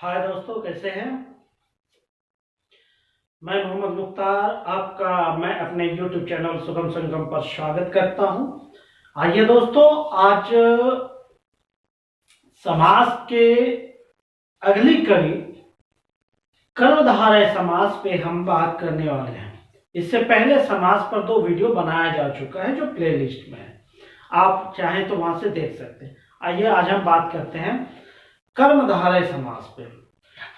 हाय दोस्तों, कैसे हैं। मैं मोहम्मद मुख्तार आपका मैं अपने YouTube चैनल सुगम संगम पर स्वागत करता हूं। आइए दोस्तों, आज समास के अगली कड़ी कर्मधारय समास पे हम बात करने वाले हैं। इससे पहले समास पर 2 वीडियो बनाया जा चुका है जो प्लेलिस्ट में है, आप चाहें तो वहां से देख सकते हैं। आइए आज हम बात करते हैं कर्मधारय समास पे।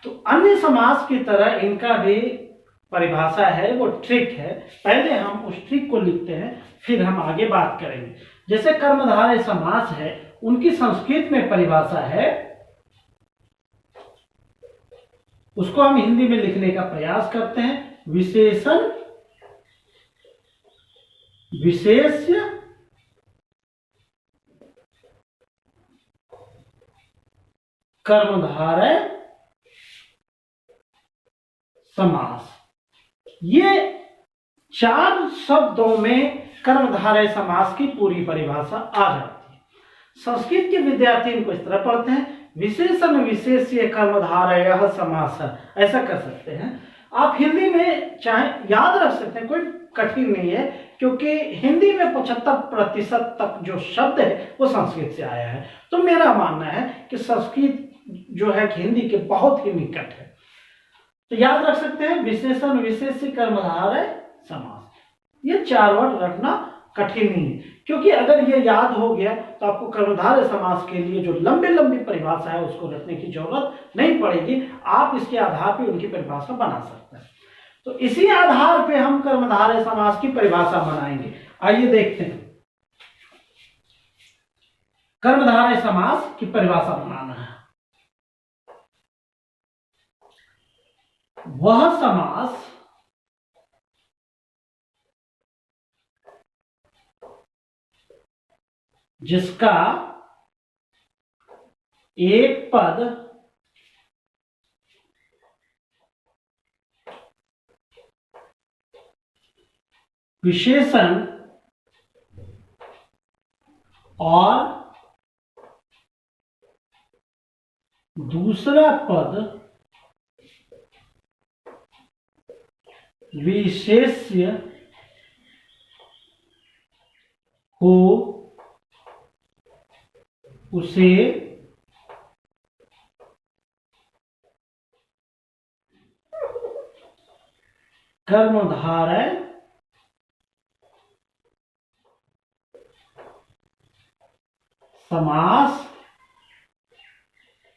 तो अन्य समास की तरह इनका भी परिभाषा है, वो ट्रिक है। पहले हम उस ट्रिक को लिखते हैं, फिर हम आगे बात करेंगे। जैसे कर्मधारय समास है, उनकी संस्कृत में परिभाषा है, उसको हम हिंदी में लिखने का प्रयास करते हैं। विशेषण विशेष्य कर्मधारय समास। ये 4 शब्दों में कर्मधारय समास की पूरी परिभाषा आ जाती है। संस्कृत के विद्यार्थी इनको इस तरह पढ़ते हैं, विशेषण विशेष्य कर्मधारय समास, ऐसा कर सकते हैं। आप हिंदी में चाहे याद रख सकते हैं, कोई कठिन नहीं है, क्योंकि हिंदी में 75% तक जो शब्द है वो संस्कृत से आया है। तो मेरा मानना है कि संस्कृत जो है कि हिंदी के बहुत ही निकट है। तो याद रख सकते हैं, विशेषण विशेष्य कर्मधारय समास। ये 4 वर्ड रखना कठिन नहीं है, क्योंकि अगर ये याद हो गया तो आपको कर्मधारय समास के लिए जो लंबी लंबी परिभाषा है उसको रखने की जरूरत नहीं पड़ेगी। आप इसके आधार पर उनकी परिभाषा बना सकते हैं। तो इसी आधार पे हम कर्मधारय समास की परिभाषा बनाएंगे। आइए देखते हैं। कर्मधारय समास की परिभाषा बनाना है। वह समास जिसका एक पद विशेषण और दूसरा पद विशेष्य हो, उसे कर्मधारय समास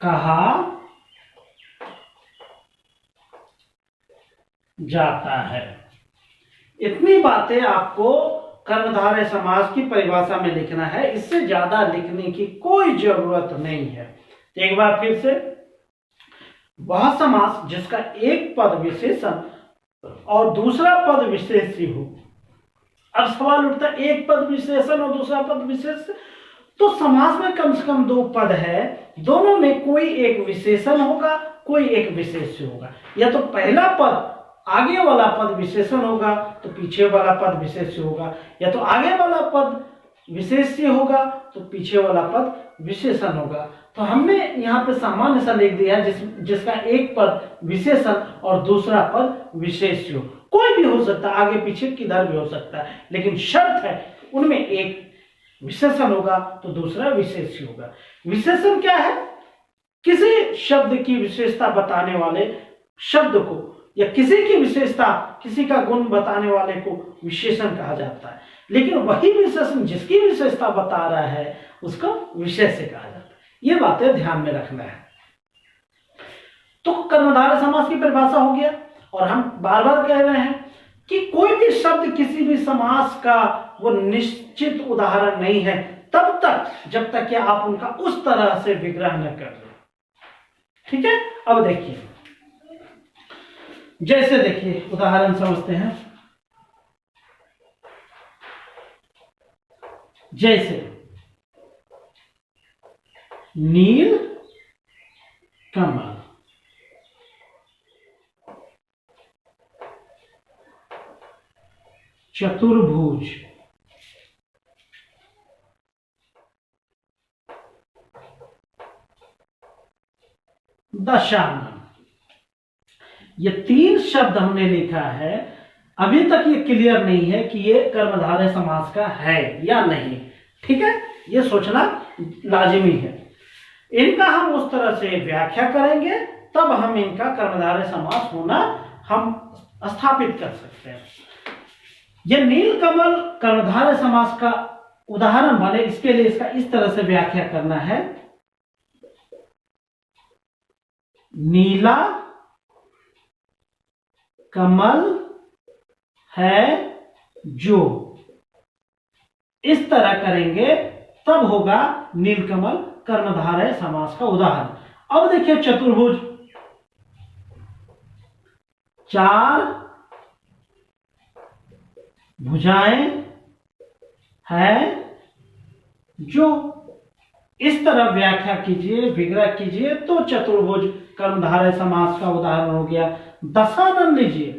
कहा जाता है। इतनी बातें आपको कर्मधारय समास की परिभाषा में लिखना है, इससे ज्यादा लिखने की कोई जरूरत नहीं है। एक बार फिर से, वह समास जिसका एक पद विशेषण और दूसरा पद विशेष्य हो। अब सवाल उठता है, एक पद विशेषण और दूसरा पद विशेष्य, तो समास में कम से कम 2 पद है, दोनों में कोई एक विशेषण होगा, कोई एक विशेष्य होगा। या तो पहला पद आगे वाला पद विशेषण होगा तो पीछे वाला पद विशेष्य होगा, या तो आगे वाला पद विशेष्य होगा तो पीछे वाला पद विशेषण होगा। तो हमने यहाँ पे सामान्य सा लिख दिया है, जिसका एक पद विशेषण और दूसरा पद विशेष्य हो। कोई भी हो सकता है, आगे पीछे किधर भी हो सकता है, लेकिन शर्त है उनमें एक विशेषण होगा तो दूसरा विशेष्य होगा। विशेषण क्या है? किसी शब्द की विशेषता बताने वाले शब्द को, या किसी की विशेषता, किसी का गुण बताने वाले को विशेषण कहा जाता है। लेकिन वही विशेषण जिसकी विशेषता बता रहा है उसको विशेष्य कहा जाता है। ये बातें ध्यान में रखना है। तो कर्मधारय समास की परिभाषा हो गया, और हम बार बार कह रहे हैं कि कोई भी शब्द किसी भी समास का वो निश्चित उदाहरण नहीं है तब तक, जब तक कि आप उनका उस तरह से विग्रह न कर लें। ठीक है, अब देखिए, जैसे देखिए उदाहरण समझते हैं। जैसे नील कमल, चतुर्भुज, दशानन। ये 3 शब्द हमने लिखा है। अभी तक ये क्लियर नहीं है कि ये कर्मधारय समास का है या नहीं। ठीक है, ये सोचना लाजिमी है। इनका हम उस तरह से व्याख्या करेंगे, तब हम इनका कर्मधारय समास होना हम स्थापित कर सकते हैं। यह नीलकमल कर्मधारय समास का उदाहरण बने, इसके लिए इसका इस तरह से व्याख्या करना है। नीला कमल है जो, इस तरह करेंगे तब होगा नीलकमल कर्मधारय समास का उदाहरण। अब देखिए चतुर्भुज, 4 भुजाएं है जो, इस तरह व्याख्या कीजिए, विग्रह कीजिए, तो चतुर्भुज कर्मधारय समास का उदाहरण हो गया। दशानन लीजिए,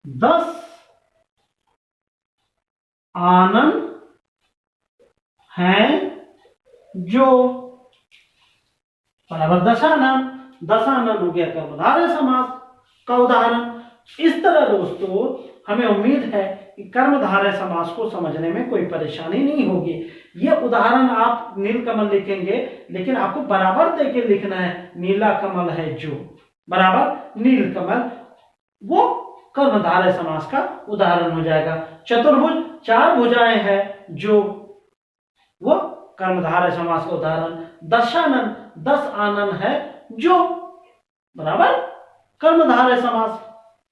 10 आनन है जो, बराबर दशानन। दशानन हो गया कर्मधारय समास का उदाहरण। इस तरह दोस्तों हमें उम्मीद है कि कर्मधारय समास को समझने में कोई परेशानी नहीं होगी। ये उदाहरण आप नीलकमल लिखेंगे, लेकिन आपको बराबर देके लिखना है नीला कमल है जो, बराबर नीलकमल, वो कर्मधारय समास का उदाहरण हो जाएगा। चतुर्भुज, 4 भुजाएं हैं जो, वो कर्मधारय समास का उदाहरण। दशानन, 10 आनन है जो, बराबर कर्मधारय समास।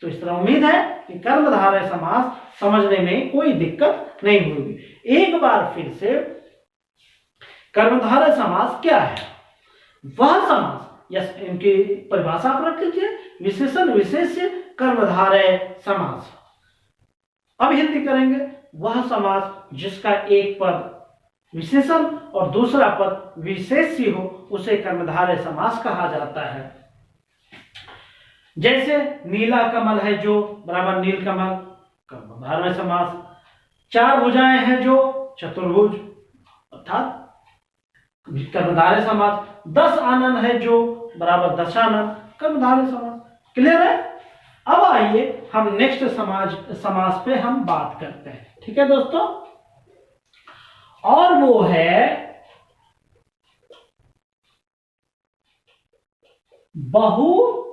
तो इस तरह उम्मीद है कि कर्मधारय समास समझने में कोई दिक्कत नहीं होगी। एक बार फिर से, कर्मधारय समास क्या है? वह समास, या इनकी परिभाषा आप रख लीजिए, विशेषण विशेष्य कर्मधारय समास। अब हिंदी करेंगे, वह समास जिसका एक पद विशेषण और दूसरा पद विशेष्य हो, उसे कर्मधारय समास कहा जाता है। जैसे नीला कमल है जो, बराबर नीलकमल, कर्मधारय समास। 4 भुजाएं हैं जो, चतुर्भुज, अर्थात कर्मधारय समास। 10 आनन है जो, बराबर दशानन, कर्मधारय समास। क्लियर है? अब आइए हम नेक्स्ट समास पे हम बात करते हैं। ठीक है दोस्तों, और वो है बहुव्रीहि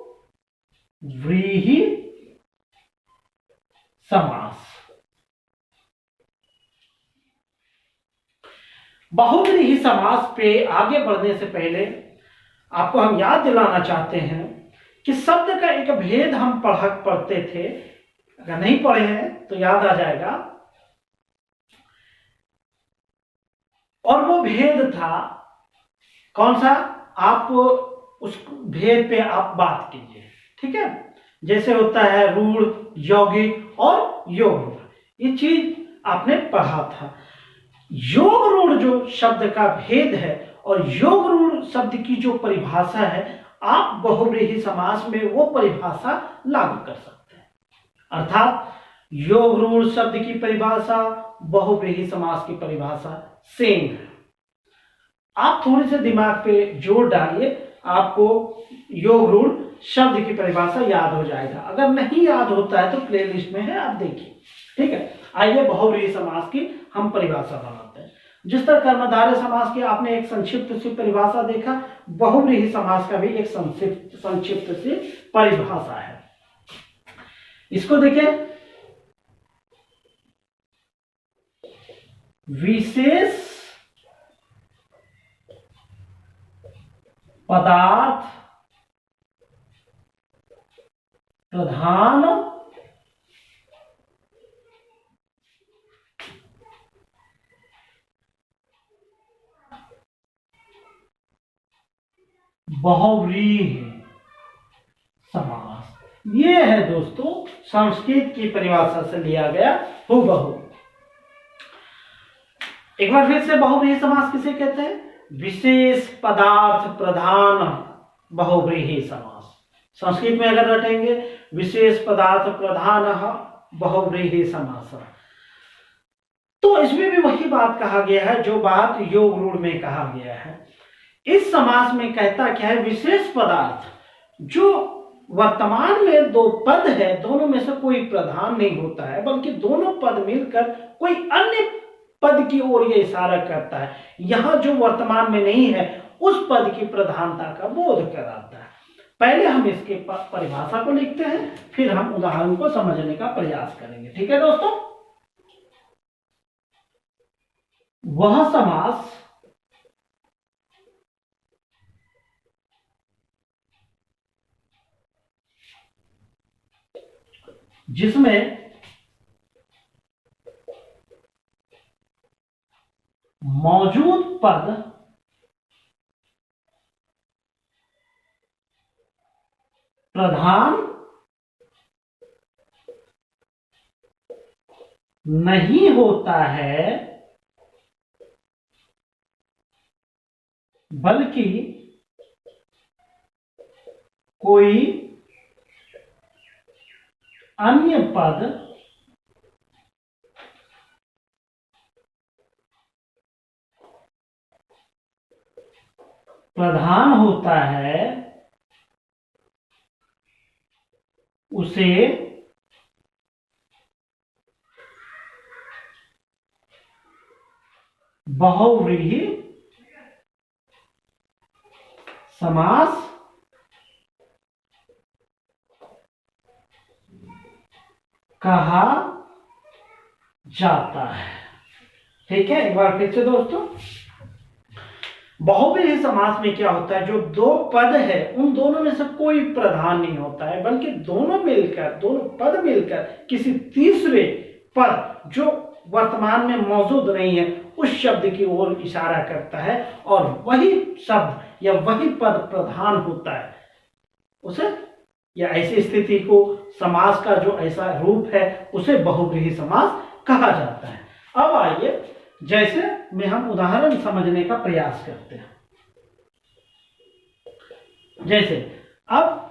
समास। बहुव्रीहि समास पे आगे बढ़ने से पहले आपको हम याद दिलाना चाहते हैं कि शब्द का एक भेद हम पढ़ते थे। अगर नहीं पढ़े हैं तो याद आ जाएगा। और वो भेद था कौन सा? आप उस भेद पे आप बात कीजिए। ठीक है, जैसे होता है रूढ़, यौगिक और योग रूढ़, ये चीज आपने पढ़ा था। योग रूढ़ जो शब्द का भेद है और योग रूढ़ शब्द की जो परिभाषा है, आप बहुव्रीहि समास में वो परिभाषा लागू कर सकते हैं। अर्थात योग रूढ़ शब्द की परिभाषा, बहुव्रीहि समास की परिभाषा सेम है। आप थोड़ी से दिमाग पे जोर डालिए, आपको योग रूढ़ शब्द की परिभाषा याद हो जाएगा। अगर नहीं याद होता है तो प्लेलिस्ट में है, आप देखिए। ठीक है, आइए बहुव्रीहि समास की हम परिभाषा बनाते हैं। जिस तरह कर्मधारय समास की आपने एक संक्षिप्त सी परिभाषा देखा, बहुव्रीहि समास का भी एक संक्षिप्त सी परिभाषा है। इसको देखिए, विशेष पदार्थ प्रधान बहुव्रीहि समास। ये है दोस्तों संस्कृत की परिभाषा से लिया गया हूबहू। एक बार फिर से, बहुव्रीहि समास किसे कहते हैं? विशेष पदार्थ प्रधान बहुव्रीहि समास। संस्कृत में अगर रटेंगे, विशेष पदार्थ प्रधान बहुव्रीहि समास। तो इसमें भी वही बात कहा गया है जो बात योग रूढ़ में कहा गया है। इस समास में कहता क्या है, विशेष पदार्थ जो वर्तमान में दो पद है, दोनों में से कोई प्रधान नहीं होता है, बल्कि दोनों पद मिलकर कोई अन्य पद की ओर ये इशारा करता है। यहां जो वर्तमान में नहीं है उस पद की प्रधानता का बोध कराता है। पहले हम इसके परिभाषा को लिखते हैं, फिर हम उदाहरण को समझने का प्रयास करेंगे। ठीक है दोस्तों। वह समास जिसमें मौजूद पद प्रधान नहीं होता है, बल्कि कोई अन्य पद प्रधान होता है, उसे बहुव्रीहि समास कहा जाता है। ठीक है, एक बार फिर से दोस्तों, बहुव्रीहि समास में क्या होता है, जो दो पद है उन दोनों में से कोई प्रधान नहीं होता है, बल्कि दोनों पद मिलकर किसी तीसरे पद जो वर्तमान में मौजूद नहीं है उस शब्द की ओर इशारा करता है, और वही शब्द या वही पद प्रधान होता है। उसे या ऐसी स्थिति को, समास का जो ऐसा रूप है, उसे बहुव्रीहि समास कहा जाता है। अब आइए जैसे में हम उदाहरण समझने का प्रयास करते हैं। जैसे अब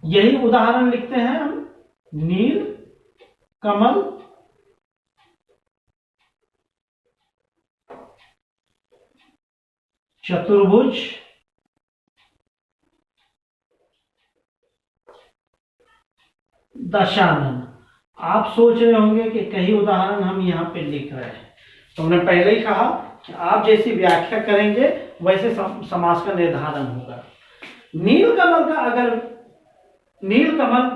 यही उदाहरण लिखते हैं हम, नील कमल चतुर्भुज दशानन। आप सोच रहे होंगे कि कई उदाहरण हम यहां पे लिख रहे हैं, तो हमने पहले ही कहा कि आप जैसी व्याख्या करेंगे वैसे समास का निर्धारण होगा। नील कमल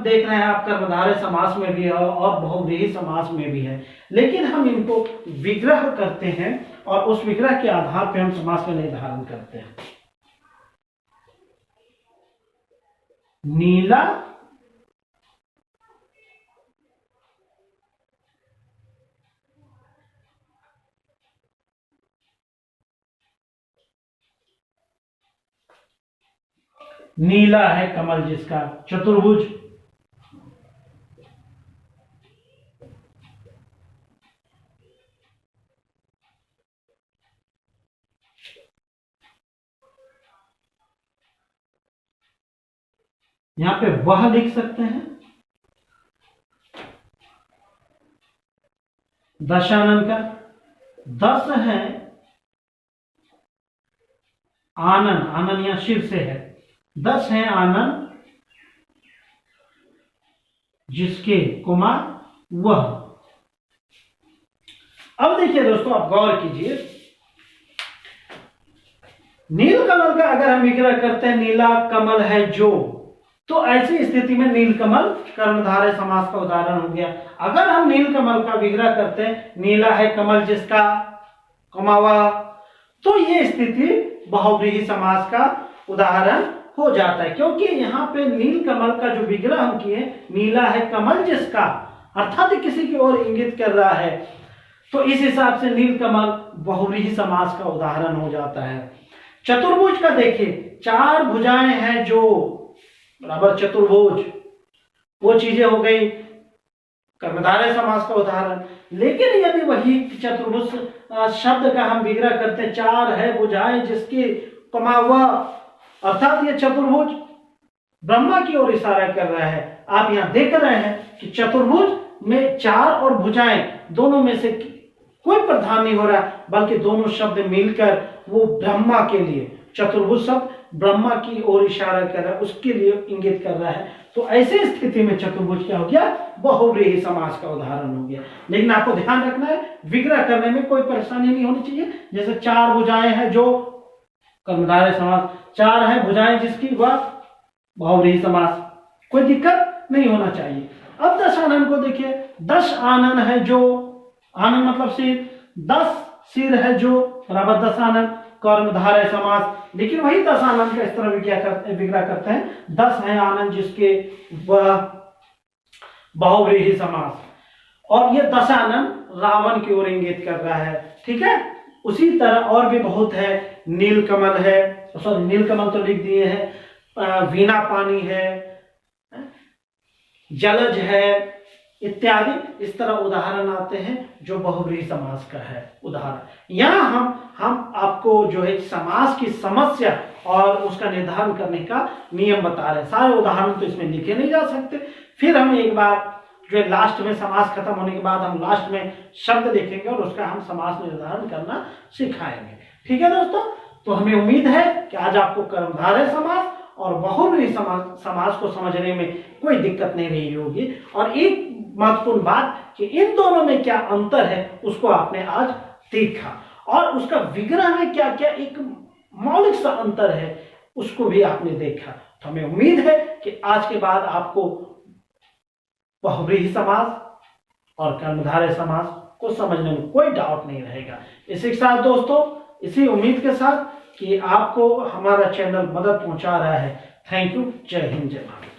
देख रहे हैं आप, कर्मधारय समास में भी है और बहुव्रीहि समास में भी है, लेकिन हम इनको विग्रह करते हैं और उस विग्रह के आधार पर हम समास का निर्धारण करते हैं। नीला नीला है कमल जिसका, चतुर्भुज यहां पे वह लिख सकते हैं। दशानन का 10 है, आनन यहां शिव से है, 10 है आनन जिसके कुमार वह। अब देखिए दोस्तों, आप गौर कीजिए, नील कमल का अगर हम विग्रह करते हैं, नीला कमल है जो, तो ऐसी स्थिति में नीलकमल कर्मधारय समास का उदाहरण हो गया। अगर हम नीलकमल का विग्रह करते हैं, नीला है कमल जिसका कमावा, तो ये स्थिति बहुव्रीहि समास का उदाहरण हो जाता है, क्योंकि यहाँ पे नीलकमल का जो विग्रह हम किए, नीला है कमल जिसका, अर्थात किसी की ओर इंगित कर रहा है, तो इस हिसाब से नीलकमल बहुव्रीहि समास का उदाहरण हो जाता है। चतुर्भुज का देखिए, 4 भुजाएं हैं जो बराबर चतुर्भुज, वो चीजें हो गई कर्मधारय समास का उदाहरण। लेकिन यदि वही चतुर्भुज शब्द का हम विग्रह करते हैं, 4 है भुजाएं जिसकी कमा हुआ, अर्थात ये चतुर्भुज ब्रह्मा की ओर इशारा कर रहा है। आप यहां देख रहे हैं कि चतुर्भुज में 4 और भुजाएं दोनों में से कोई प्रधान नहीं हो रहा, बल्कि दोनों शब्द मिलकर वो ब्रह्मा के लिए, चतुर्भुज शब्द ब्रह्मा की ओर इशारा कर रहा है, उसके लिए इंगित कर रहा है। तो ऐसे स्थिति में चतुर्भुज क्या हो गया, बहुव्रीहि समास का उदाहरण हो गया। लेकिन आपको ध्यान रखना है, विग्रह करने में कोई परेशानी नहीं होनी चाहिए। जैसे चार भुजाएं हैं जो कर्मधारय समास, चार है भुजाएं जिसकी वह बहुव्रीहि समास, कोई दिक्कत नहीं होना चाहिए। अब 10 आनन को देखिए, 10 आनन है जो, आनन मतलब सिर, 10 सिर है जो बराबर 10 आनन, कर्मधारय समास। लेकिन वही 10 आनन का इस तरह विग्रह करते हैं, 10 है आनन जिसके वह बहुव्रीहि समास, और ये 10 आनन रावण की ओर इंगित कर रहा है। ठीक है, उसी तरह और भी बहुत है, नीलकमल है, सॉरी नीलकमल तो लिख दिए हैं, वीणा पानी है, जलज है इत्यादि। इस तरह उदाहरण आते हैं जो बहुव्रीहि समास का है उदाहरण। यहाँ हम आपको जो है समास की समस्या और उसका निर्धारण करने का नियम बता रहे हैं। सारे उदाहरण तो इसमें लिखे नहीं जा सकते। फिर हम एक बार जो है लास्ट में समास खत्म होने के बाद हम लास्ट में शब्द देखेंगे और उसका हम समास निर्धारण करना सिखाएंगे। ठीक है दोस्तों, तो हमें उम्मीद है कि आज आपको कर्मधारय समास और बहुव्रीहि समास को समझने में कोई दिक्कत नहीं रही होगी। और एक महत्वपूर्ण बात कि इन दोनों में क्या अंतर है उसको आपने आज देखा, और उसका विग्रह में क्या क्या एक मौलिक सा अंतर है उसको भी आपने देखा। तो हमें उम्मीद है कि आज के बाद आपको बहुव्रीहि समास और कर्मधारय समास को समझने में कोई डाउट नहीं रहेगा। इसी के साथ दोस्तों, इसी उम्मीद के साथ कि आपको हमारा चैनल मदद पहुंचा रहा है। Thank you. जय हिंद, जय भारत।